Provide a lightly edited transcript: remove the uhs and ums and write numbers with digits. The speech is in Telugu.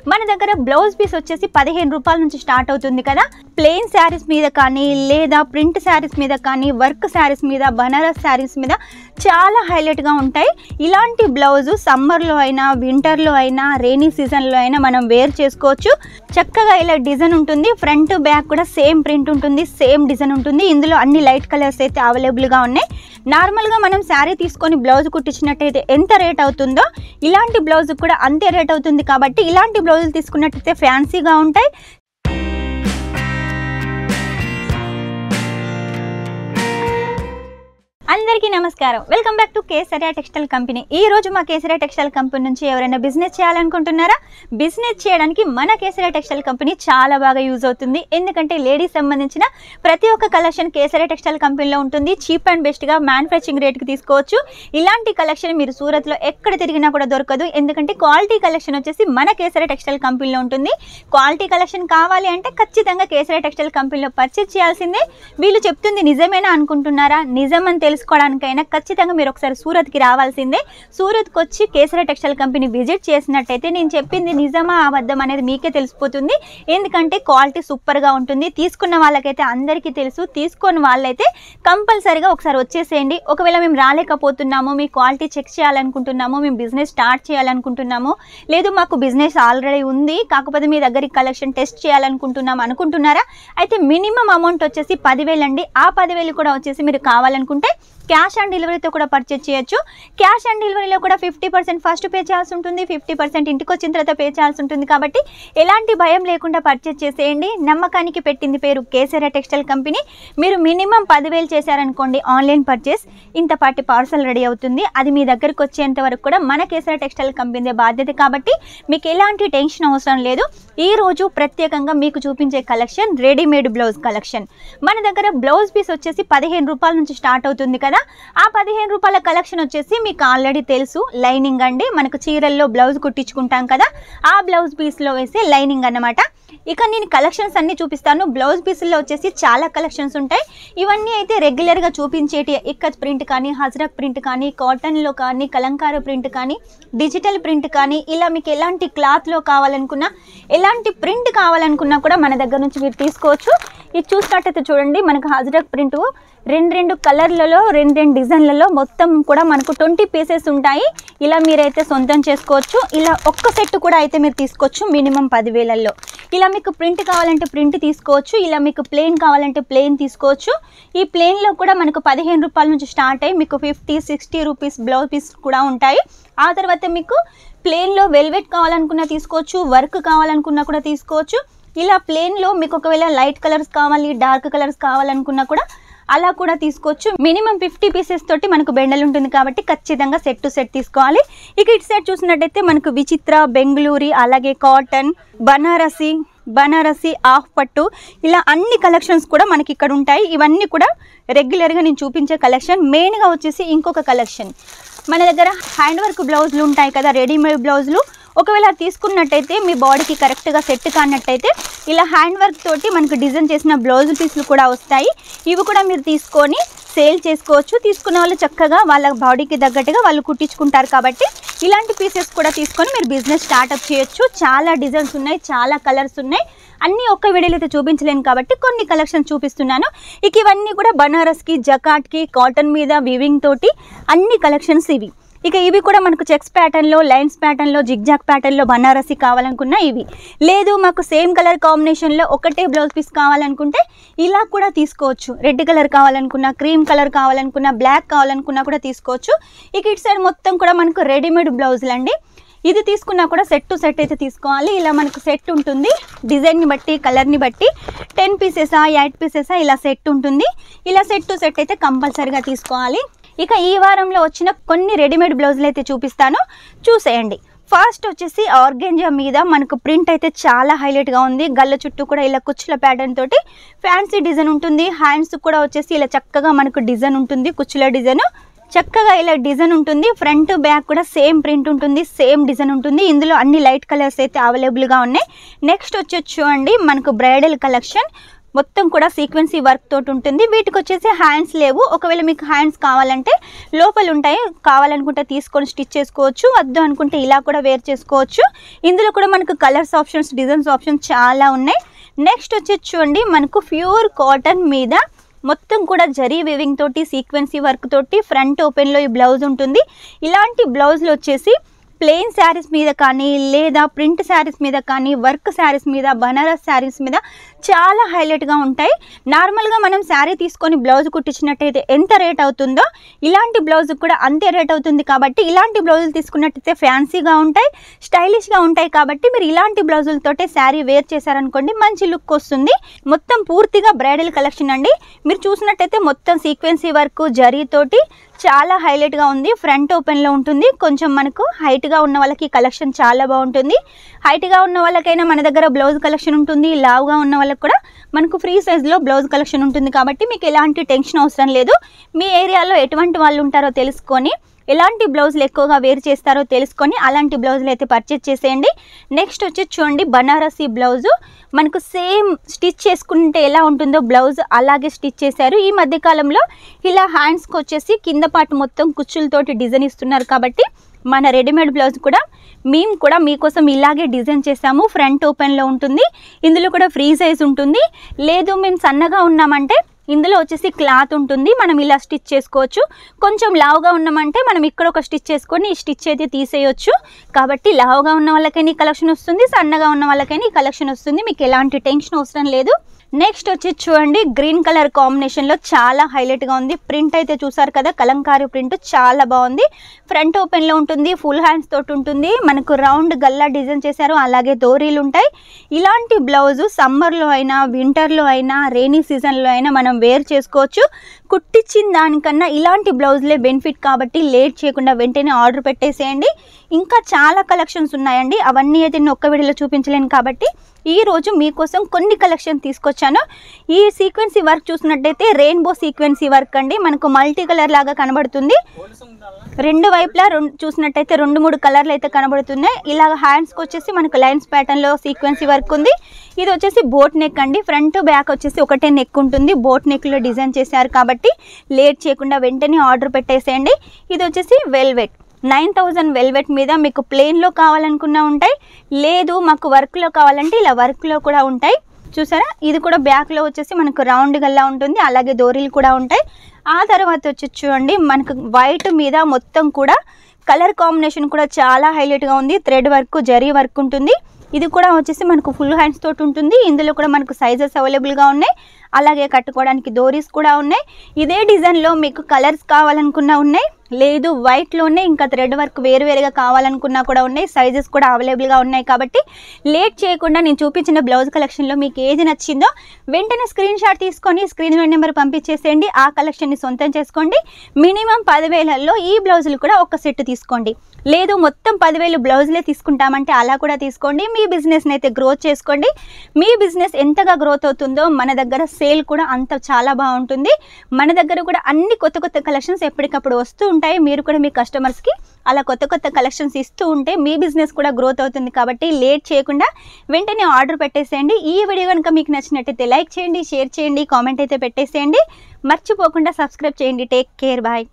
మన దగ్గర బ్లౌజ్ పీస్ వచ్చేసి 15 రూపాయల నుంచి స్టార్ట్ అవుతుంది కదా. ప్లెయిన్ శారీస్ మీద కానీ లేదా ప్రింట్ శారీస్ మీద కానీ వర్క్ శారీస్ మీద బనారస్ శారీస్ మీద చాలా హైలైట్గా ఉంటాయి. ఇలాంటి బ్లౌజు సమ్మర్లో అయినా వింటర్లో అయినా రెయినీ సీజన్లో అయినా మనం వేర్ చేసుకోవచ్చు. చక్కగా ఇలా డిజైన్ ఉంటుంది, ఫ్రంట్ బ్యాక్ కూడా సేమ్ ప్రింట్ ఉంటుంది, సేమ్ డిజైన్ ఉంటుంది. ఇందులో అన్ని లైట్ కలర్స్ అయితే అవైలబుల్గా ఉన్నాయి. నార్మల్గా మనం శారీ తీసుకొని బ్లౌజ్ కుట్టించినట్టయితే ఎంత రేట్ అవుతుందో ఇలాంటి బ్లౌజ్ కూడా అంతే రేట్ అవుతుంది. కాబట్టి ఇలాంటి బ్లౌజులు తీసుకున్నట్టయితే ఫ్యాన్సీగా ఉంటాయి. అందరికీ నమస్కారం, welcome back to Kesariya textile company. ఈ రోజు మా కేసరియా టెక్స్టైల్ కంపెనీ నుంచి ఎవరైనా బిజినెస్ చేయాలనుకుంటున్నారా? బిజినెస్ చేయడానికి మన కేసరియా టెక్స్టైల్ కంపెనీ చాలా బాగా యూజ్ అవుతుంది. ఎందుకంటే లేడీస్ సంబంధించిన ప్రతి ఒక్క కలెక్షన్ కేసరియా టెక్స్టైల్ కంపెనీలో ఉంటుంది. చీప్ అండ్ బెస్ట్గా మ్యానుఫ్యాక్చరింగ్ రేట్కి తీసుకోవచ్చు. ఇలాంటి కలెక్షన్ మీరు సూరత్లో ఎక్కడ తిరిగినా కూడా దొరకదు. ఎందుకంటే క్వాలిటీ కలెక్షన్ వచ్చేసి మన కేసరియా టెక్స్టైల్ కంపెనీలో ఉంటుంది. క్వాలిటీ కలెక్షన్ కావాలి అంటే ఖచ్చితంగా కేసరియా టెక్స్టైల్ కంపెనీలో పర్చేజ్ చేయాల్సిందే. వీళ్ళు చెప్తుంది నిజమేనా అనుకుంటున్నారా? నిజమని తెలుసుకోవడానికైనా ఖచ్చితంగా మీరు ఒకసారి సూరత్కి రావాల్సిందే. సూరత్కి వచ్చి కేసరియా టెక్స్టైల్ కంపెనీ విజిట్ చేసినట్టయితే నేను చెప్పింది నిజమా అబద్ధం అనేది మీకే తెలిసిపోతుంది. ఎందుకంటే క్వాలిటీ సూపర్గా ఉంటుంది. తీసుకున్న వాళ్ళకైతే అందరికీ తెలుసు, తీసుకొని వాళ్ళైతే కంపల్సరీగా ఒకసారి వచ్చేసేయండి. ఒకవేళ మేము రాలేకపోతున్నాము, మీ క్వాలిటీ చెక్ చేయాలనుకుంటున్నాము, మేము బిజినెస్ స్టార్ట్ చేయాలనుకుంటున్నాము, లేదు మాకు బిజినెస్ ఆల్రెడీ ఉంది కాకపోతే మీ దగ్గరికి కలెక్షన్ టెస్ట్ చేయాలనుకుంటున్నాము అనుకుంటున్నారా? అయితే మినిమం అమౌంట్ వచ్చేసి 10,000 అండి. ఆ 10,000 కూడా వచ్చేసి మీరు కావాలనుకుంటే క్యాష్ ఆన్ డెలివరీతో కూడా పర్చేజ్ చేయొచ్చు. క్యాష్ ఆన్ డెలివరీలో కూడా 50% ఫస్ట్ పే చేయాల్సి ఉంటుంది, 50% ఇంటికి వచ్చిన తర్వాత పే చేయాల్సి ఉంటుంది. కాబట్టి ఎలాంటి భయం లేకుండా పర్చేజ్ చేసేయండి. నమ్మకానికి పెట్టింది పేరు కేసరియా టెక్స్టైల్ కంపెనీ. మీరు మినిమం 10,000 చేశారనుకోండి ఆన్లైన్ పర్చేస్, ఇంతపాటి పార్సల్ రెడీ అవుతుంది. అది మీ దగ్గరకు వచ్చేంత వరకు కూడా మన కేసరియా టెక్స్టైల్ కంపెనీ బాధ్యత. కాబట్టి మీకు ఎలాంటి టెన్షన్ అవసరం లేదు. ఈ రోజు ప్రత్యేకంగా మీకు చూపించే కలెక్షన్ రెడీమేడ్ బ్లౌజ్ కలెక్షన్. మన దగ్గర బ్లౌజ్ పీస్ వచ్చేసి 15 రూపాయల నుంచి స్టార్ట్ అవుతుంది కదా. ఆ 15 రూపాయల కలెక్షన్ వచ్చేసి మీకు ఆల్రెడీ తెలుసు, లైనింగ్ అండి. మనకు చీరల్లో బ్లౌజ్ కుట్టించుకుంటాం కదా, ఆ బ్లౌజ్ పీస్లో వేసే లైనింగ్ అన్నమాట. ఇక నేను కలెక్షన్స్ అన్నీ చూపిస్తాను. బ్లౌజ్ పీసుల్లో వచ్చేసి చాలా కలెక్షన్స్ ఉంటాయి. ఇవన్నీ అయితే రెగ్యులర్గా చూపించేటి ఇక్కత్ ప్రింట్ కానీ, హజరక్ ప్రింట్ కానీ, కాటన్లో కానీ, కలంకార ప్రింట్ కానీ, డిజిటల్ ప్రింట్ కానీ, ఇలా మీకు ఎలాంటి క్లాత్లో కావాలనుకున్నా, ఎలాంటి ప్రింట్ కావాలనుకున్నా కూడా మన దగ్గర నుంచి మీరు తీసుకోవచ్చు. ఇది చూసినట్టయితే చూడండి, మనకు హజరక్ ప్రింట్ రెండు కలర్లలో, రెండు డిజైన్లలో మొత్తం కూడా మనకు 20 పీసెస్ ఉంటాయి. ఇలా మీరైతే సొంతం చేసుకోవచ్చు. ఇలా ఒక్క సెట్ కూడా అయితే మీరు తీసుకోవచ్చు మినిమం 10,000లో. ఇలా మీకు ప్రింట్ కావాలంటే ప్రింట్ తీసుకోవచ్చు, ఇలా మీకు ప్లెయిన్ కావాలంటే ప్లెయిన్ తీసుకోవచ్చు. ఈ ప్లెయిన్లో కూడా మనకు 15 రూపాయల నుంచి స్టార్ట్ అయ్యి మీకు 50-60 రూపీస్ బ్లౌజ్ పీస్ కూడా ఉంటాయి. ఆ తర్వాత మీకు ప్లెయిన్లో వెల్వెట్ కావాలనుకున్నా తీసుకోవచ్చు, వర్క్ కావాలనుకున్నా కూడా తీసుకోవచ్చు. ఇలా ప్లెయిన్లో మీకు ఒకవేళ లైట్ కలర్స్ కావాలి, డార్క్ కలర్స్ కావాలనుకున్నా కూడా అలా కూడా తీసుకోవచ్చు. మినిమం 50 పీసెస్ తోటి మనకు బెండల్ ఉంటుంది కాబట్టి ఖచ్చితంగా సెట్ టు సెట్ తీసుకోవాలి. ఇక ఇటు సైడ్ చూసినట్టయితే మనకు విచిత్ర, బెంగళూరి, అలాగే కాటన్, బనారసి, ఆఫ్ పట్టు, ఇలా అన్ని కలెక్షన్స్ కూడా మనకి ఇక్కడ ఉంటాయి. ఇవన్నీ కూడా రెగ్యులర్గా నేను చూపించే కలెక్షన్. మెయిన్గా వచ్చేసి ఇంకొక కలెక్షన్, మన దగ్గర హ్యాండ్ వర్క్ బ్లౌజులు ఉంటాయి కదా, రెడీమేడ్ బ్లౌజులు. ఒకవేళ తీసుకున్నట్టయితే మీ బాడీకి కరెక్ట్గా సెట్ కానట్టయితే ఇలా హ్యాండ్ వర్క్ తోటి మనకు డిజైన్ చేసిన బ్లౌజ్ పీసులు కూడా వస్తాయి. ఇవి కూడా మీరు తీసుకొని సేల్ చేసుకోవచ్చు. తీసుకున్న వాళ్ళు చక్కగా వాళ్ళ బాడీకి తగ్గట్టుగా వాళ్ళు కుట్టించుకుంటారు. కాబట్టి ఇలాంటి పీసెస్ కూడా తీసుకొని మీరు బిజినెస్ స్టార్ట్అప్ చేయొచ్చు. చాలా డిజైన్స్ ఉన్నాయి, చాలా కలర్స్ ఉన్నాయి. అన్నీ ఒక్క వీడియోలో అయితే చూపించలేను కాబట్టి కొన్ని కలెక్షన్ చూపిస్తున్నాను. ఇక ఇవన్నీ కూడా బనారస్కి, జకాట్కి, కాటన్ మీద వీవింగ్ తోటి అన్ని కలెక్షన్స్ ఇవి. ఇక ఇవి కూడా మనకు చెక్స్ ప్యాటర్న్లో, లైన్స్ ప్యాటర్న్లో, జిగ్జాగ్ ప్యాటర్న్లో బనారసి కావాలనుకున్నా ఇవి. లేదు మాకు సేమ్ కలర్ కాంబినేషన్లో ఒకటే బ్లౌజ్ పీస్ కావాలనుకుంటే ఇలా కూడా తీసుకోవచ్చు. రెడ్ కలర్ కావాలనుకున్నా, క్రీమ్ కలర్ కావాలనుకున్నా, బ్లాక్ కావాలనుకున్నా కూడా తీసుకోవచ్చు. ఇక ఇటు సైడ్ మొత్తం కూడా మనకు రెడీమేడ్ బ్లౌజులు అండి. ఇది తీసుకున్నా కూడా సెట్ టు సెట్ అయితే తీసుకోవాలి. ఇలా మనకు సెట్ ఉంటుంది, డిజైన్ని బట్టి, కలర్ని బట్టి 10 పీసెసా 8 పీసెసా ఇలా సెట్ ఉంటుంది. ఇలా సెట్ టు సెట్ అయితే కంపల్సరీగా తీసుకోవాలి. ఇక ఈ వారంలో వచ్చిన కొన్ని రెడీమేడ్ బ్లౌజులు అయితే చూపిస్తాను, చూసేయండి. ఫస్ట్ వచ్చేసి ఆర్గెంజా మీద మనకు ప్రింట్ అయితే చాలా హైలైట్గా ఉంది. గల్ల చుట్టూ కూడా ఇలా కుచ్చుల ప్యాటర్న్ తోటి ఫ్యాన్సీ డిజైన్ ఉంటుంది. హ్యాండ్స్ కూడా వచ్చేసి ఇలా చక్కగా మనకు డిజైన్ ఉంటుంది, కుచ్చుల డిజైన్. చక్కగా ఇలా డిజైన్ ఉంటుంది. ఫ్రంట్ బ్యాక్ కూడా సేమ్ ప్రింట్ ఉంటుంది, సేమ్ డిజైన్ ఉంటుంది. ఇందులో అన్ని లైట్ కలర్స్ అయితే అవైలబుల్గా ఉన్నాయి. నెక్స్ట్ వచ్చేసి చూడండి మనకు బ్రైడల్ కలెక్షన్. మొత్తం కూడా సీక్వెన్సీ వర్క్ తోటి ఉంటుంది. వీటికి వచ్చేసి హ్యాండ్స్ లేవు. ఒకవేళ మీకు హ్యాండ్స్ కావాలంటే లోపల ఉంటాయి, కావాలనుకుంటే తీసుకొని స్టిచ్ చేసుకోవచ్చు, వద్దు అనుకుంటే ఇలా కూడా వేర్ చేసుకోవచ్చు. ఇందులో కూడా మనకు కలర్స్ ఆప్షన్స్, డిజైన్స్ ఆప్షన్స్ చాలా ఉన్నాయి. నెక్స్ట్ వచ్చేసి చూడండి, మనకు ప్యూర్ కాటన్ మీద మొత్తం కూడా జరీ వీవింగ్ తోటి సీక్వెన్సీ వర్క్ తోటి ఫ్రంట్ ఓపెన్లో ఈ బ్లౌజ్ ఉంటుంది. ఇలాంటి బ్లౌజ్లు వచ్చేసి ప్లెయిన్ శారీస్ మీద కానీ లేదా ప్రింట్ శారీస్ మీద కానీ వర్క్ శారీస్ మీద బనారస్ శారీస్ మీద చాలా హైలైట్గా ఉంటాయి. నార్మల్గా మనం శారీ తీసుకొని బ్లౌజ్ కుట్టించినట్టయితే ఎంత రేట్ అవుతుందో ఇలాంటి బ్లౌజ్ కూడా అంతే రేట్ అవుతుంది. కాబట్టి ఇలాంటి బ్లౌజులు తీసుకున్నట్టయితే ఫ్యాన్సీగా ఉంటాయి, స్టైలిష్గా ఉంటాయి. కాబట్టి మీరు ఇలాంటి బ్లౌజులతోటే శారీ వేర్ చేశారనుకోండి మంచి లుక్ వస్తుంది. మొత్తం పూర్తిగా బ్రైడల్ కలెక్షన్ అండి. మీరు చూసినట్టయితే మొత్తం సీక్వెన్సీ వర్క్ జరీతోటి చాలా హైలైట్గా ఉంది. ఫ్రంట్ ఓపెన్లో ఉంటుంది. కొంచెం మనకు హైట్గా ఉన్న వాళ్ళకి కలెక్షన్ చాలా బాగుంటుంది. హైట్గా ఉన్న వాళ్ళకైనా మన దగ్గర బ్లౌజ్ కలెక్షన్ ఉంటుంది. లావుగా ఉన్న వాళ్ళకి కూడా మనకు ఫ్రీ సైజ్లో బ్లౌజ్ కలెక్షన్ ఉంటుంది. కాబట్టి మీకు ఎలాంటి టెన్షన్ అవసరం లేదు. మీ ఏరియాలో ఎటువంటి వాళ్ళు ఉంటారో తెలుసుకొని, ఎలాంటి బ్లౌజులు ఎక్కువగా వేర్ చేస్తారో తెలుసుకొని అలాంటి బ్లౌజులు అయితే పర్చేజ్ చేసేయండి. నెక్స్ట్ వచ్చి చూడండి, బనారసీ బ్లౌజు మనకు సేమ్ స్టిచ్ చేసుకుంటే ఎలా ఉంటుందో బ్లౌజ్ అలాగే స్టిచ్ చేశారు. ఈ మధ్యకాలంలో ఇలా హ్యాండ్స్కి వచ్చేసి కింద పాటు మొత్తం కుచ్చులతోటి డిజైన్ ఇస్తున్నారు. కాబట్టి మన రెడీమేడ్ బ్లౌజ్ కూడా మేము కూడా మీకోసం ఇలాగే డిజైన్ చేసాము. ఫ్రంట్ ఓపెన్లో ఉంటుంది. ఇందులో కూడా ఫ్రీ సైజ్ ఉంటుంది. లేదు మేము సన్నగా ఉన్నామంటే ఇందులో వచ్చేసి క్లాత్ ఉంటుంది, మనం ఇలా స్టిచ్ చేసుకోవచ్చు. కొంచెం లావుగా ఉన్నామంటే మనం ఇక్కడ ఒక స్టిచ్ చేసుకొని ఈ స్టిచ్ అయితే తీసేయొచ్చు. కాబట్టి లావుగా ఉన్న వాళ్ళకైనా ఈ కలెక్షన్ వస్తుంది, సన్నగా ఉన్న వాళ్ళకైనా ఈ కలెక్షన్ వస్తుంది. మీకు ఎలాంటి టెన్షన్ అవసరం లేదు. నెక్స్ట్ వచ్చి చూడండి, గ్రీన్ కలర్ కాంబినేషన్లో చాలా హైలైట్గా ఉంది. ప్రింట్ అయితే చూసారు కదా, కలంకారీ ప్రింట్ చాలా బాగుంది. ఫ్రంట్ ఓపెన్లో ఉంటుంది, ఫుల్ హ్యాండ్స్ తోటి ఉంటుంది. మనకు రౌండ్ గల్లా డిజైన్ చేశారు, అలాగే దోరీలు ఉంటాయి. ఇలాంటి బ్లౌజు సమ్మర్లో అయినా వింటర్లో అయినా రెయినీ సీజన్లో అయినా మనం వేర్ చేసుకోవచ్చు. కుట్టించిన దానికన్నా ఇలాంటి బ్లౌజులే బెనిఫిట్. కాబట్టి లేట్ చేయకుండా వెంటనే ఆర్డర్ పెట్టేసేయండి. ఇంకా చాలా కలెక్షన్స్ ఉన్నాయండి, అవన్నీ అయితే నేను ఒక్క వీడియోలో చూపించలేను. కాబట్టి ఈరోజు మీకోసం కొన్ని కలెక్షన్ తీసుకొచ్చాను. ఈ సీక్వెన్సీ వర్క్ చూసినట్టయితే రెయిన్బో సీక్వెన్సీ వర్క్ అండి. మనకు మల్టీ కలర్ లాగా కనబడుతుంది. రెండు వైపులా చూసినట్టయితే 2-3 కలర్లు అయితే కనబడుతున్నాయి. ఇలాగ హ్యాండ్స్కి వచ్చేసి మనకు లైన్స్ ప్యాటర్న్లో సీక్వెన్సీ వర్క్ ఉంది. ఇది వచ్చేసి బోట్ నెక్ అండి. ఫ్రంట్ బ్యాక్ వచ్చేసి ఒకటే నెక్ ఉంటుంది. బోట్ నెక్లో డిజైన్ చేశారు. కాబట్టి లేట్ చేయకుండా వెంటనే ఆర్డర్ పెట్టేసేయండి. ఇది వచ్చేసి వెల్వెట్ 9000 వెల్వెట్ మీద మీకు ప్లెయిన్లో కావాలనుకున్నా ఉంటాయి, లేదు మాకు వర్క్లో కావాలంటే ఇలా వర్క్లో కూడా ఉంటాయి. చూసారా, ఇది కూడా బ్యాక్లో వచ్చేసి మనకు రౌండ్ గల్లా ఉంటుంది, అలాగే దోరీలు కూడా ఉంటాయి. ఆ తర్వాత వచ్చి చూడండి, మనకు వైట్ మీద మొత్తం కూడా కలర్ కాంబినేషన్ కూడా చాలా హైలైట్గా ఉంది. థ్రెడ్ వర్క్, జరీ వర్క్ ఉంటుంది. ఇది కూడా వచ్చేసి మనకు ఫుల్ హ్యాండ్స్ తోటి ఉంటుంది. ఇందులో కూడా మనకు సైజెస్ అవైలబుల్గా ఉన్నాయి, అలాగే కట్టుకోవడానికి దోరీస్ కూడా ఉన్నాయి. ఇదే డిజైన్లో మీకు కలర్స్ కావాలనుకున్నా ఉన్నాయి, లేదు వైట్లోనే ఇంకా థ్రెడ్ వర్క్ వేరువేరుగా కావాలనుకున్నా కూడా ఉన్నాయి. సైజెస్ కూడా అవైలబుల్గా ఉన్నాయి. కాబట్టి లేట్ చేయకుండా నేను చూపించిన బ్లౌజ్ కలెక్షన్లో మీకు ఏది నచ్చిందో వెంటనే స్క్రీన్ షాట్ తీసుకొని స్క్రీన్ నెంబర్ పంపించేసేయండి. ఆ కలెక్షన్ని సొంతం చేసుకోండి. మినిమం 10,000లో ఈ బ్లౌజులు కూడా ఒక సెట్ తీసుకోండి. లేదు మొత్తం 10,000 బ్లౌజులే తీసుకుంటామంటే అలా కూడా తీసుకోండి. మీ బిజినెస్ని అయితే గ్రోత్ చేసుకోండి. మీ బిజినెస్ ఎంతగా గ్రోత్ అవుతుందో మన దగ్గర సేల్ కూడా అంత చాలా బాగుంటుంది. మన దగ్గర కూడా అన్ని కొత్త కొత్త కలెక్షన్స్ ఎప్పటికప్పుడు వస్తూ ఉంటాయి. మీరు కూడా మీ కస్టమర్స్కి అలా కొత్త కొత్త కలెక్షన్స్ ఇస్తూ ఉంటే మీ బిజినెస్ కూడా గ్రోత్ అవుతుంది. కాబట్టి లేట్ చేయకుండా వెంటనే ఆర్డర్ పెట్టేసేయండి. ఈ వీడియో కనుక మీకు నచ్చినట్టయితే లైక్ చేయండి, షేర్ చేయండి, కామెంట్ అయితే పెట్టేసేయండి. మర్చిపోకుండా సబ్స్క్రైబ్ చేయండి. Take care, bye.